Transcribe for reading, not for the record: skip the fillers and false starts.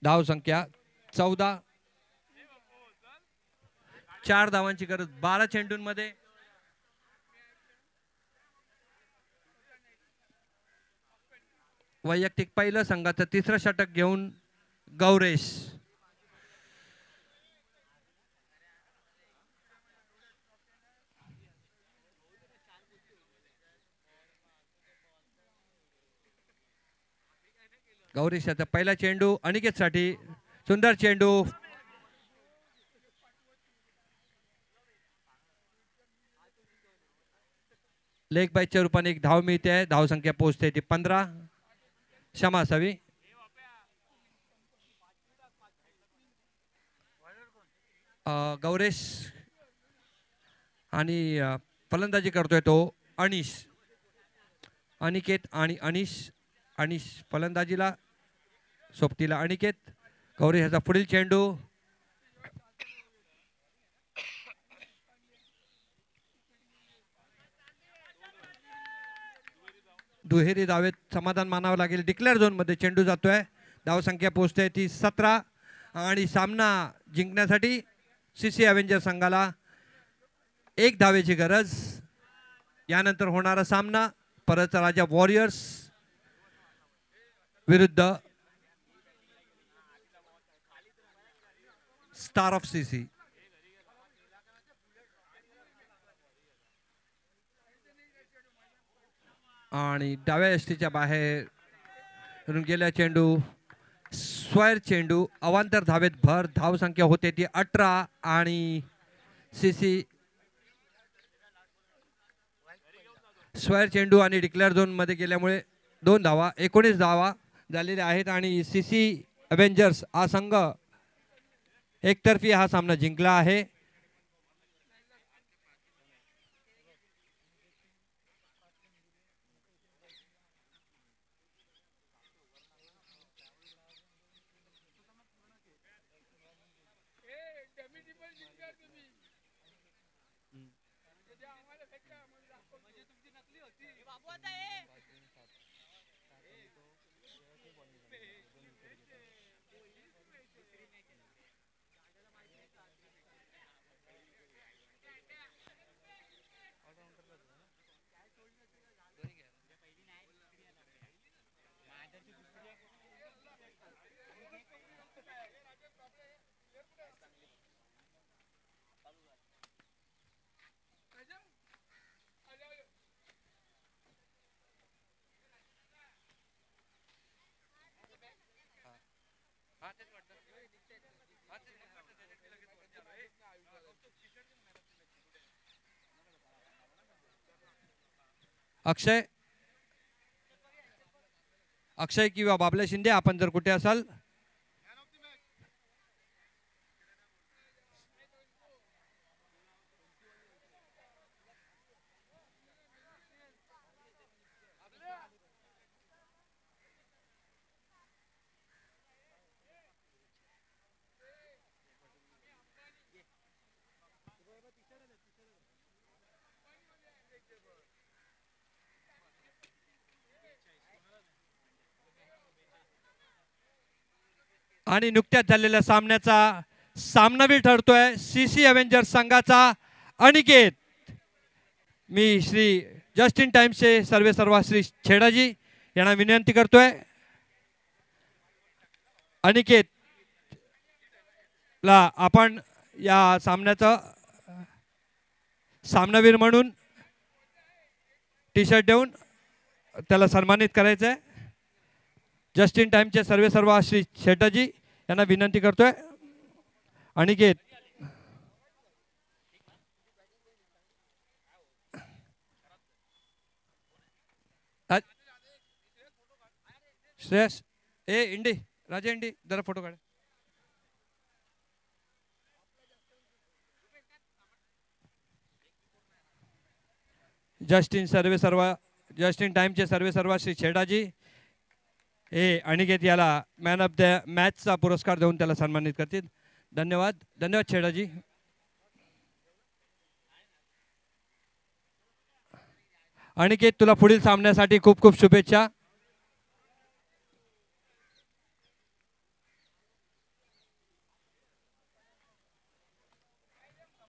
धाव संख्या 14, 4 धावांची गरज 12 चेंडूंमध्ये. वैयक्तिक पहिलं संघाचं तिसरं षटक घेऊन गौरेश. गौरेशाचा पहिला चेंडू अनिकेतसाठी, सुंदर चेंडू. लेग बायच्या रूपाने एक धाव मिळते. धाव संख्या पोहोचते ती 15. क्षमा असावी. गौरेश आणि फलंदाजी करतोय तो अनिश. अनिकेत आणि अनिश फलंदाजीला, सोबतीला अनिकेत. गौरेश ह्याचा पुढील चेंडू. दुहेरी धावेत समाधान मानावं लागेल. डिक्लेअर झोन मध्ये चेंडू जातोय. धाव संख्या पोहोचते ती 17 आणि सामना जिंकण्यासाठी सीसी अवेंजर संघाला 1 धावेची गरज. यानंतर होणारा सामना परतचा राजा वॉरियर्स विरुद्ध स्टार ऑफ सीसी. आणि डाव्या यष्टीच्या बाहेर गेल्या चेंडू. स्क्वेअर चेंडू अवांतर धावेत भर. धाव संख्या होते ती 18 आणि सीसी स्क्वेअर चेंडू आणि डिक्लेअर झोन मध्ये गेल्यामुळे 2 धावा, 19 धावा झालेल्या आहेत आणि सीसी अवेंजर्स हा संघ एकतर्फी हा सामना जिंकला आहे. अक्षय किंवा बाबल्या शिंदे, आपण जर कुठे असाल आणि नुकत्याच झालेल्या सामन्याचा सामनावीर ठरतोय सीसी अवेंजर्स संघाचा अनिकेत. मी श्री जस्टिन टाइम्सचे सर्वेसर्वा श्री छेडाजी यांना विनंती करतोय अनिकेत ला आपण या सामन्याचा सामनावीर म्हणून टी शर्ट देऊन त्याला सन्मानित करायचं आहे. जस्टिन टाइमचे सर्वेसर्वा श्री शेटाजी यांना विनंती करतोय अनिकेत श्रेयस ए इंडी राजा इंडी जरा फोटो काढ. जस्टिन टाइमचे सर्वेसर्वा श्री छेडाजी हे अनिकेत याला मॅन ऑफ द मॅचचा पुरस्कार देऊन त्याला सन्मानित करतील. धन्यवाद. धन्यवाद छेडाजी. अनिकेत तुला पुढील सामन्यासाठी खूप खूप शुभेच्छा.